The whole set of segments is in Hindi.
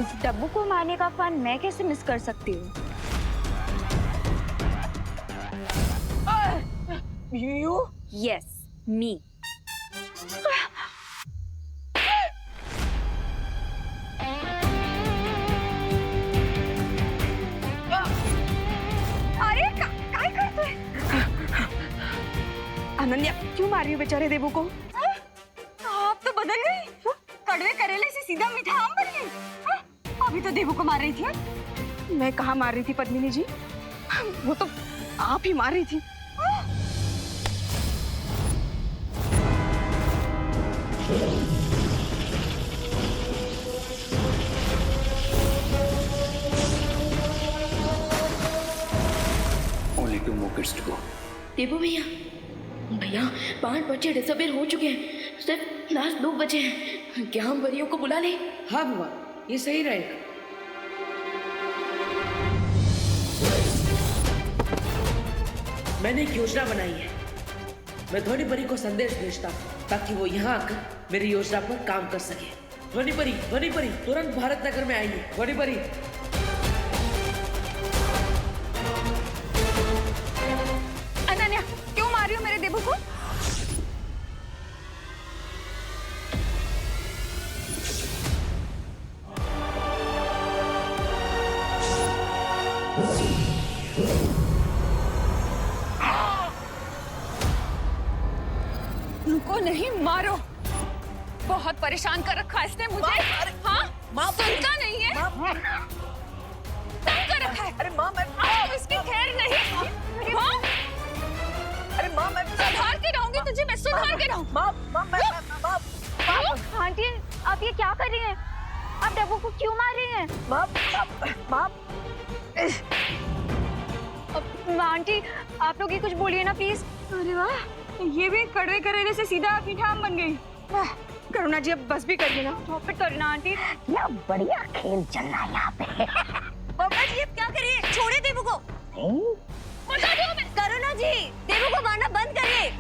इस डब्बू को मारने का फन मैं कैसे मिस कर सकती हूँ? You? यस, मी। अरे काय करतोय? अनन्या क्यों मार रही हो बेचारे देवू को? आप तो बदल गई, कड़वे करेले से सीधा मीठा आम बन गई। अभी तो देवू को मार रही थी। मैं कहाँ मार रही थी पद्मिनी जी, वो तो आप ही मार रही थी। Only 2 more kids to go. देवू भैया, भैया 5 बच्चे डिसअपीयर हो चुके हैं, सिर्फ लास्ट 2 बचे हैं। क्या हम परियों को बुला लें? हाँ बुआ, ये सही रहेगा। मैंने एक योजना बनाई है। मैं ध्वनि परी को संदेश भेजता हूँ ताकि वो यहाँ आकर मेरी योजना पर काम कर सके। ध्वनि परी तुरंत भारत नगर में आइए। ध्वनि परी। अनन्या क्यों मार रही हो मेरे देवू को? रुको नहीं, मारो। बहुत परेशान कर रखा है इसने मुझे। हाँ, सुनता नहीं है, तंग कर रखा है। अरे माँ मैं इसकी खैर नहीं। हाँ, अरे माँ मैं सुधार के रहूंगी तुझे, मैं सुधार के रहूं। आंटी, आप ये क्या कर रही हैं? आप डब्बू को क्यों मार रही हैं? आंटी, आप लोग ये कुछ बोलिए ना प्लीज। अरे वाह, ये भी कड़वे करेले से सीधा मीठा आम बन गई। करुणा जी अब बस भी करिए ना। Stop it Karuna aunty. क्या बढ़िया खेल चल रहा है यहाँ पे। पापा जी अब क्या करिए, छोड़े देवू को। बता दो मैं। करुणा जी, देवू को मारना बंद करिए।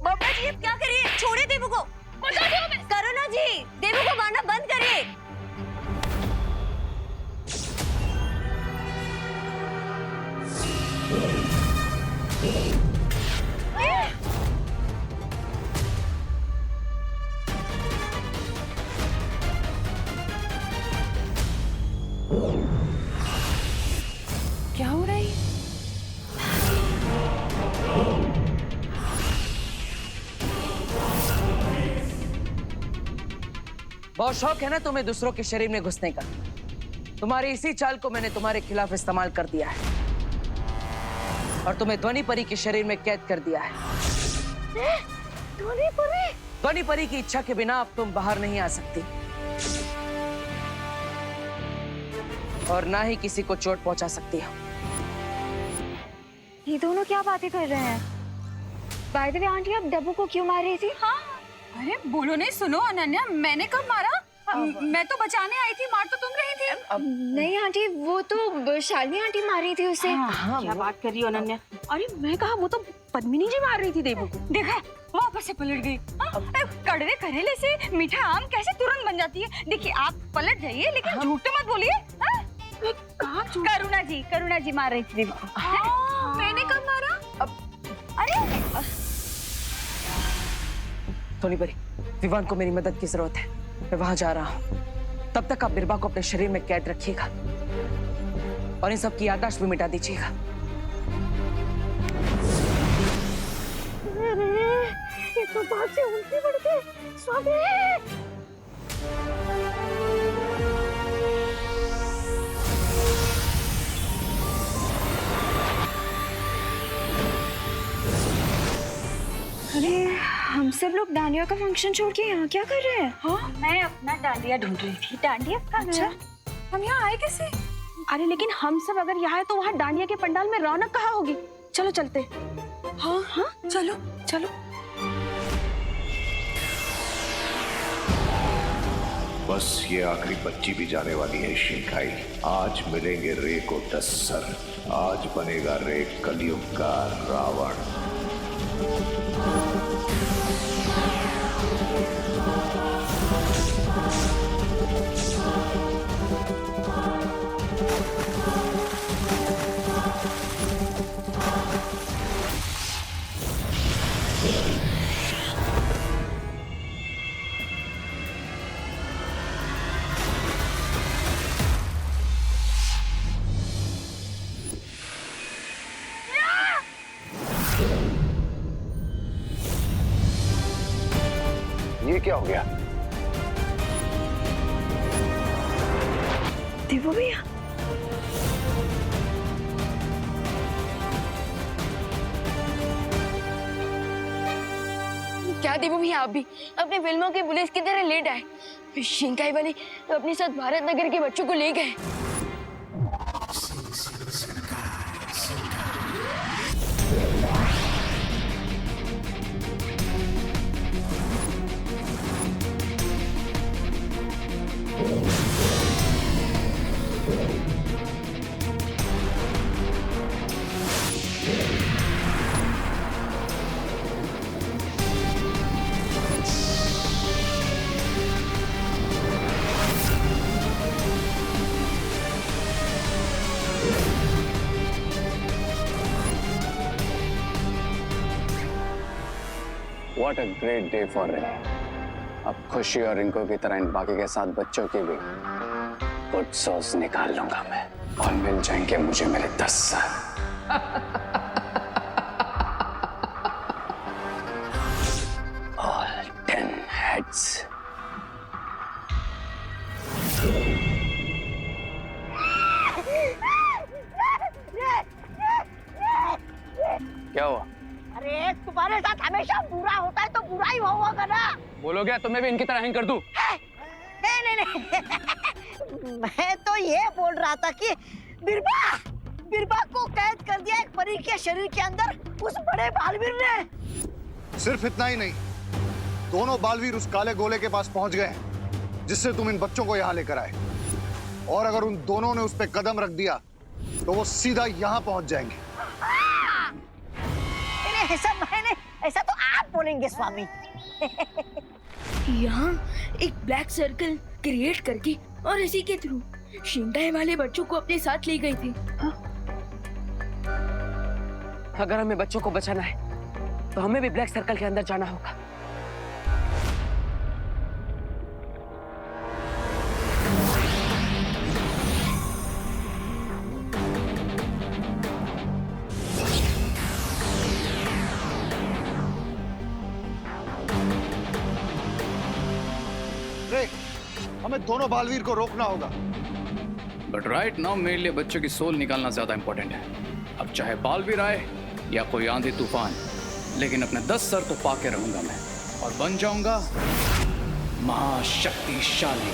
पापा जी अब क्या करिए, छोड़े देवू को। बता दो मैं। करुणा जी, देवू को मारना बंद करिए। क्या हो रहा है? बहुत शौक है ना तुम्हें दूसरों के शरीर में घुसने का। तुम्हारी इसी चाल को मैंने तुम्हारे खिलाफ इस्तेमाल कर दिया है और तुम्हें ध्वनि परी के शरीर में कैद कर दिया है। ध्वनि परी की इच्छा के बिना अब तुम बाहर नहीं आ सकती और ना ही किसी को चोट पहुंचा सकती हो। ये दोनों क्या बातें कर रहे हैं? बाय द वे आंटी, आप डब्बू को क्यों मार रही थी? हाँ, अरे बोलो नहीं, सुनो अनन्या, मैंने कब मारा? मैं तो बचाने आई थी, मार तो तुम रही थी। नहीं आंटी, वो तो शालिनी आंटी मार रही थी उसे। क्या बात कर रही हो अनन्या? अरे मैं कहा, वो तो पद्मिनी जी मार रही थी देवू को। देखा, वापस से पलट गई। कड़वे करेले से मीठा आम कैसे तुरंत बन जाती है? देखिए आप पलट जाइए, लेकिन झूठ मत बोलिए। करुणा जी मार रही थी देवू को। मैंने कब मारा? अरे ध्वनि परी, विवान को मेरी मदद की जरूरत है। मैं वहां जा रहा हूं। तब तक आप बिरबा को अपने शरीर में कैद रखिएगा और इन सब की याददाश्त भी मिटा दीजिएगा। ये तो बात से उल्टी बढ़ गई। स्वामी, अरे हम सब लोग डांडिया का फंक्शन छोड़ के यहाँ क्या कर रहे हैं? हाँ, मैं अपना डांडिया ढूंढ रही थी। डांडिया कहाँ गया? हम यहाँ आए कैसे? अरे लेकिन हम सब अगर यहाँ है तो वहाँ डांडिया के पंडाल में रौनक कहाँ होगी? चलो चलते। हाँ हाँ, चलो चलो। बस ये आखिरी बच्ची भी जाने वाली है शिंकाई। आज मिलेंगे रे को 10 सर। आज बनेगा रे कलयुग का रावण। ये क्या हो गया? देवो भैया, क्या देवो भैया, आप भी अपने फिल्मों की पुलिस की तरह लेट आए। शिंकाई वाले अपने साथ भारत नगर के बच्चों को ले गए। What a great day for Rin. अब खुशी और रिंको की तरह इन बाकी के 7 बच्चों की भी गुड सॉस निकाल लूंगा मैं, और मिल जाएंगे मुझे मेरे 10 सर। All 10 heads. क्या हुआ? अरे तुम्हारे साथ हमेशा बुरा होता है तो बुरा ही होगा ना। बोलो क्या तुम्हें भी इनकी तरह हैंग कर दूं? नहीं मैं तो ये बोल रहा था कि बिरबा को कैद कर दिया एक परी के शरीर के अंदर उस बड़े बालवीर ने। सिर्फ इतना ही नहीं, दोनों बालवीर उस काले गोले के पास पहुंच गए हैं जिससे तुम इन बच्चों को यहाँ लेकर आए। और अगर उन दोनों ने उस पे कदम रख दिया तो वो सीधा यहाँ पहुंच जाएंगे। ऐसा तो आप बोलेंगे स्वामी। यहाँ एक ब्लैक सर्कल क्रिएट करके और इसी के थ्रू शिंकाई वाले बच्चों को अपने साथ ले गई थी। अगर हमें बच्चों को बचाना है तो हमें भी ब्लैक सर्कल के अंदर जाना होगा। हमें दोनों बालवीर को रोकना होगा। बट राइट नाउ मेरे लिए बच्चों की सोल निकालना ज्यादा इंपॉर्टेंट है। अब चाहे बालवीर आए या कोई आंधी तूफान, लेकिन अपने 10 सर तो पाके रहूंगा मैं और बन जाऊंगा महाशक्तिशाली।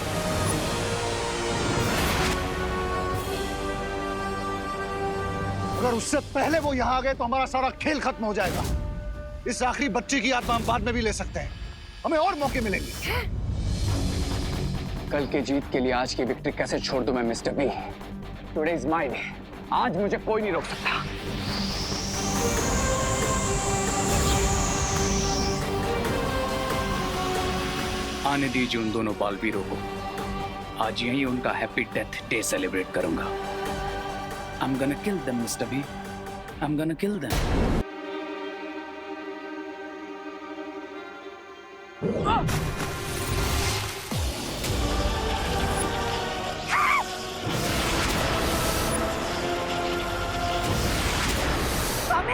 अगर उससे पहले वो यहाँ आ गए तो हमारा सारा खेल खत्म हो जाएगा। इस आखिरी बच्चे की आत्मा हम बाद में भी ले सकते हैं, हमें और मौके मिलेंगे। कल की जीत के लिए आज की विक्ट्री कैसे छोड़ दूं मैं mister B? Today is my day. आज मुझे कोई नहीं रोक सकता। आने दीजिए उन दोनों बालवीरों को। आज यही उनका हैप्पी डेथ डे सेलिब्रेट करूंगा। I'm gonna kill them, Mr. B. I'm gonna kill them. स्वामी,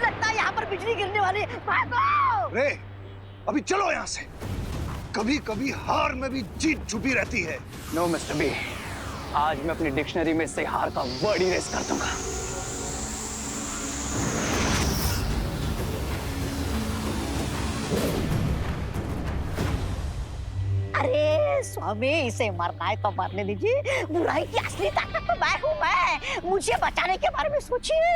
लगता है यहाँ पर बिजली गिरने वाली। भागो! रे, अभी चलो यहाँ से। कभी कभी हार में भी जीत छुपी रहती है। No, Mr. B. आज मैं अपनी डिक्शनरी में से हार का वर्ड इरेज कर दूंगा। स्वामी इसे मरना है तो मरने दीजिए, बुराई की असली ताकत तो मैं हूँ, मैं, मुझे बचाने के बारे में सोचिए।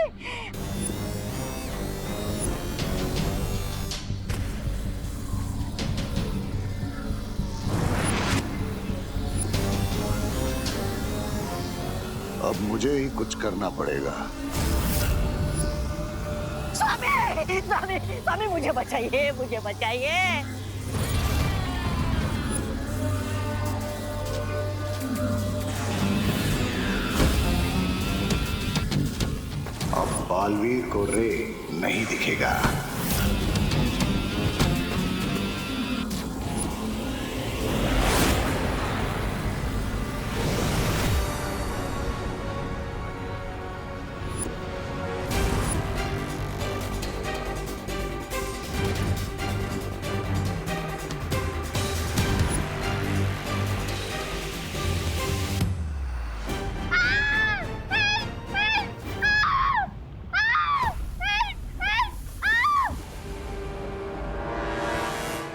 अब मुझे ही कुछ करना पड़ेगा। स्वामी स्वामी स्वामी मुझे बचाइए, मुझे बचाइए। अब बालवीर को रे नहीं दिखेगा।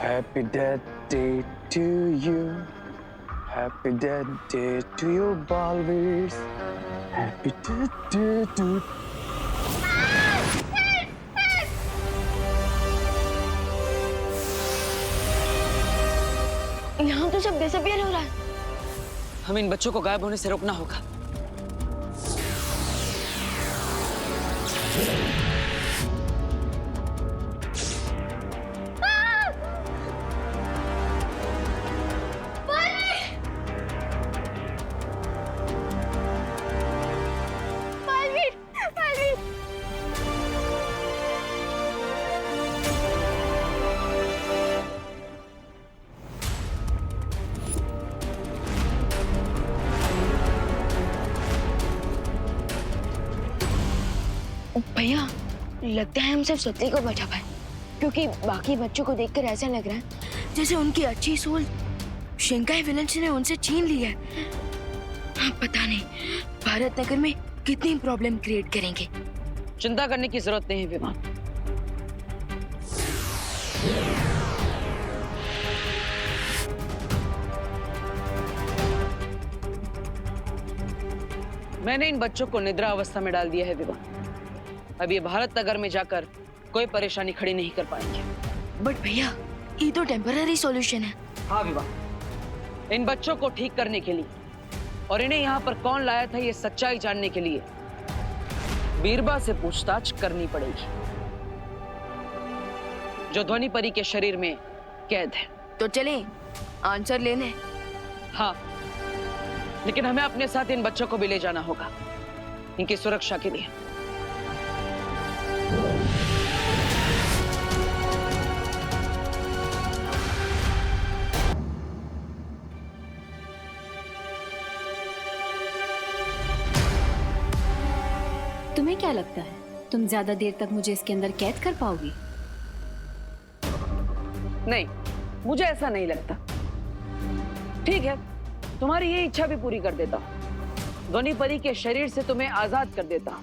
Happy Death Day to you. Happy Death Day to you, Balveers. Happy Death Day to यहाँ तो सब डिसअपियर हो रहा है। हमें इन बच्चों को गायब होने से रोकना होगा। भैया लगता है हम सिर्फ सत्ती को बचा पाए, क्योंकि बाकी बच्चों को देखकर ऐसा लग रहा है जैसे उनकी अच्छी सोल शिंकाई विलेंस ने उनसे छीन ली है। पता नहीं भारत नगर में कितनी प्रॉब्लम क्रिएट करेंगे। चिंता करने की जरूरत नहीं है विमान। मैंने इन बच्चों को निद्रा अवस्था में डाल दिया है विमान। अब ये भारत नगर में जाकर कोई परेशानी खड़ी नहीं कर पाएंगे। बट भैया ये तो टेम्पररी सॉल्यूशन है। हाँ विवाह, इन बच्चों को ठीक करने के लिए और इन्हें यहाँ पर कौन लाया था ये सच्चाई जानने के लिए बीरबा से पूछताछ करनी पड़ेगी, जो ध्वनि परी के शरीर में कैद है। तो चलें आंसर लेने। हाँ, लेकिन हमें अपने साथ इन बच्चों को भी ले जाना होगा, इनकी सुरक्षा के लिए। तुम्हें क्या लगता है तुम ज्यादा देर तक मुझे इसके अंदर कैद कर पाओगी? नहीं, मुझे ऐसा नहीं लगता। ठीक है, तुम्हारी ये इच्छा भी पूरी कर देता हूं। ध्वनि परी के शरीर से तुम्हें आजाद कर देता हूं।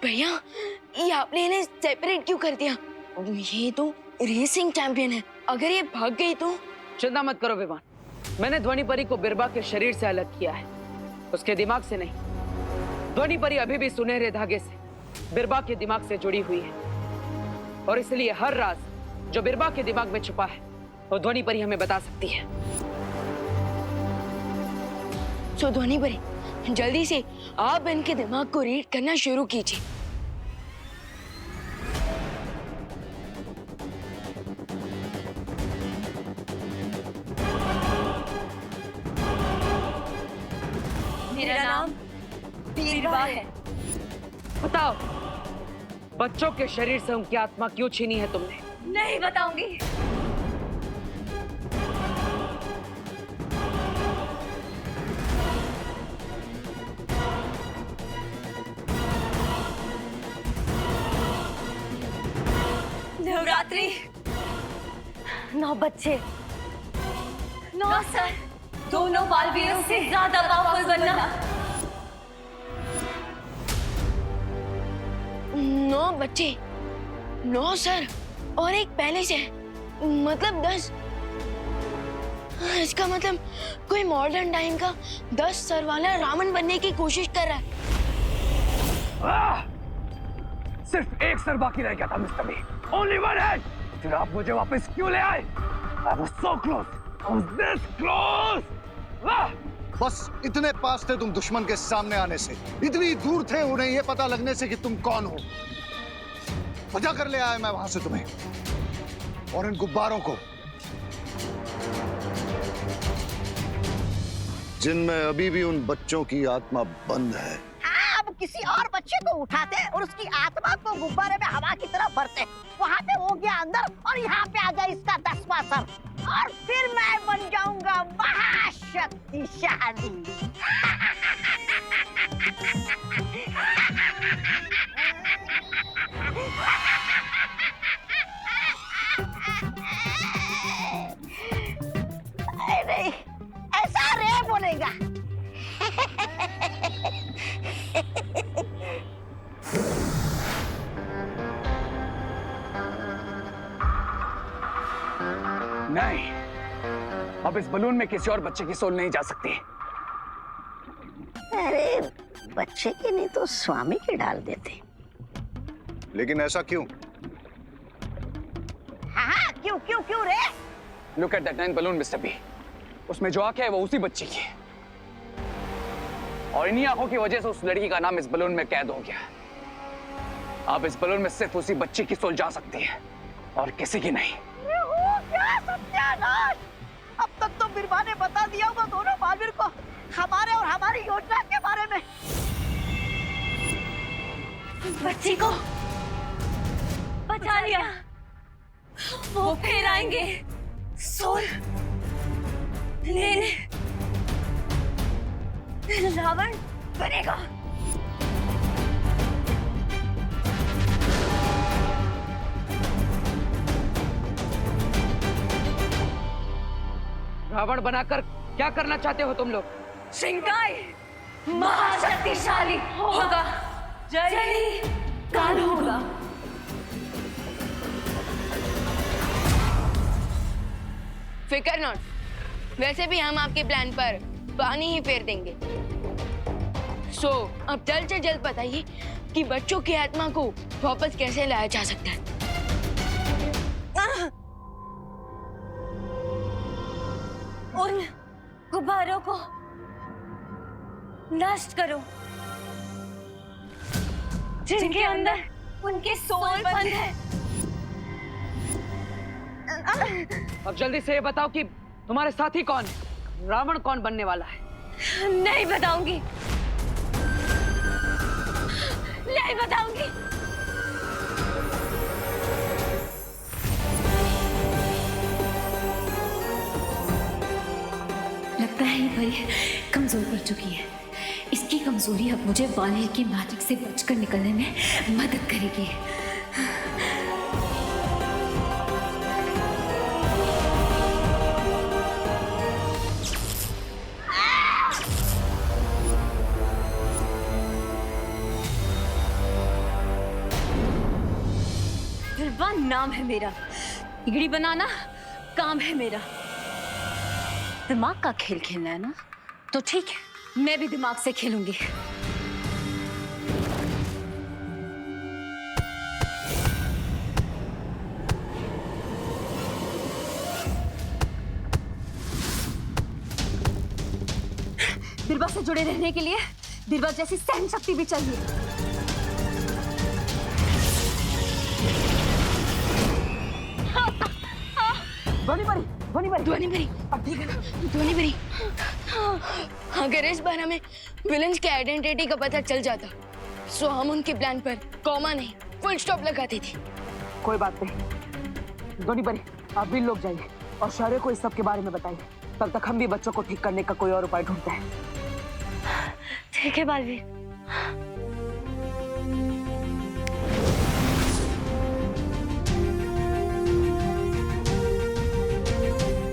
भैया ये आपने इन्हें सेपरेट क्यों कर दिया? ये तो रेसिंग चैंपियन है, अगर ये भाग गई तो? चिंता मत करो विमान, मैंने ध्वनि परी को बिरबा के शरीर से अलग किया है, उसके दिमाग से नहीं। ध्वनि परी अभी भी सुनहरे धागे से बिरबा के दिमाग से जुड़ी हुई है, और इसलिए हर राज जो बिरबा के दिमाग में छुपा है वो ध्वनि परी हमें बता सकती है। तो ध्वनि परी जल्दी से आप इनके दिमाग को रीड करना शुरू कीजिए। मेरा नाम बीरबा है। बताओ, बच्चों के शरीर से उनकी आत्मा क्यों छीनी है तुमने? नहीं बताऊंगी। नवरात्रि 9 बच्चे, 9 सर, दोनों बालवीरों से ज्यादा पावरफुल बनना। 9 बच्चे, 9 सर और एक पहले से, मतलब 10। इसका मतलब कोई मॉडर्न टाइम का 10 सर वाला रावण बनने की कोशिश कर रहा है। सिर्फ एक सर बाकी रह गया था mister B. Only one head. फिर आप मुझे वापस क्यों ले आए? I was so close. I was this close. बस इतने पास थे तुम दुश्मन के सामने आने से, इतनी दूर थे उन्हें ये पता लगने से कि तुम कौन हो। बजा कर ले आया मैं वहां से तुम्हें और इन गुब्बारों को, जिनमें अभी भी उन बच्चों की आत्मा बंद है। अब किसी और बच्चे को उठाते और उसकी आत्मा को गुब्बारे में हवा की तरफ भरते, वहाँ पे हो गया अंदर और यहाँ पे आ जाए इसका 10वां सर, और फिर मैं बन जाऊंगा महाशक्तिशाली। नहीं, ऐसा रे बोलेगा। नहीं, अब इस बलून में किसी और बच्चे की सोल नहीं जा सकती। अरे बच्चे की नहीं तो स्वामी की डाल देते। लेकिन ऐसा क्यों? हाँ, क्यों क्यों क्यों रे? Look at that 9th balloon, Mr. B. उसमें जो आंखें है वो उसी बच्ची की है, और इन्हीं आंखों की वजह से उस लड़की का नाम इस बलून में कैद हो गया। अब इस बलून में सिर्फ उसी बच्ची की सोल जा सकती है और किसी की नहीं। क्या सत्यानाश! अब तक तो बिरबा ने बता दिया होगा दोनों बालवीर को हमारे और हमारी योजना के बारे में। बच्ची को बचा लिया, वो फिर आएंगे सोल लेने। रावण बनेगा। रावण बनाकर क्या करना चाहते हो तुम लोग? शिंकाई महाशक्तिशाली होगा, जय ही काल होगा। फिकर नॉट, वैसे भी हम आपके प्लान पर पानी ही फेर देंगे। अब जल्द से जल्द बताइए कि बच्चों की आत्मा को वापस कैसे लाया जा सकता है। उन गुब्बारों को नष्ट करो जिनके अंदर उनके सोल बंद है। अब जल्दी से ये बताओ कि तुम्हारे साथी कौन है? रावण कौन बनने वाला है? नहीं बताऊंगी, नहीं बताऊंगी। लगता है ये परी कमजोर पड़ चुकी है। इसकी कमजोरी अब मुझे वालिर की मैजिक से बचकर निकलने में मदद करेगी। बिरबा नाम है मेरा, बिगड़ी बनाना काम है मेरा। दिमाग का खेल खेलना है ना, तो ठीक है, मैं भी दिमाग से खेलूंगी। बिरबा से जुड़े रहने के लिए बिरबा जैसी सहन शक्ति भी चाहिए। ध्वनि भरी, अब ठीक है ना? ध्वनि भरी। अगर इस बार हमें विलन्स की आइडेंटिटी का पता चल जाता, तो हम उनके प्लान पर कॉमा नहीं फुल स्टॉप लगाती थी। कोई बात नहीं, दोनी बरी, आप भी लोग जाइए और शौर्य को इस सब के बारे में बताइए। तब तक हम भी बच्चों को ठीक करने का कोई और उपाय ढूंढते हैं। ठीक है बालवीर।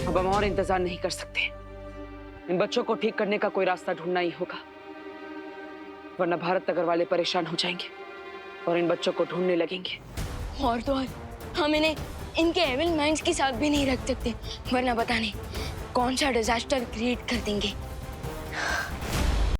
अब हम और इंतजार नहीं कर सकते। इन बच्चों को ठीक करने का कोई रास्ता ढूंढना ही होगा, वरना भारत नगर वाले परेशान हो जाएंगे और इन बच्चों को ढूंढने लगेंगे। और तो और हम इन्हें इनके एविल माइंड्स के साथ भी नहीं रख सकते, वरना पता नहीं कौन सा डिजास्टर क्रिएट कर देंगे।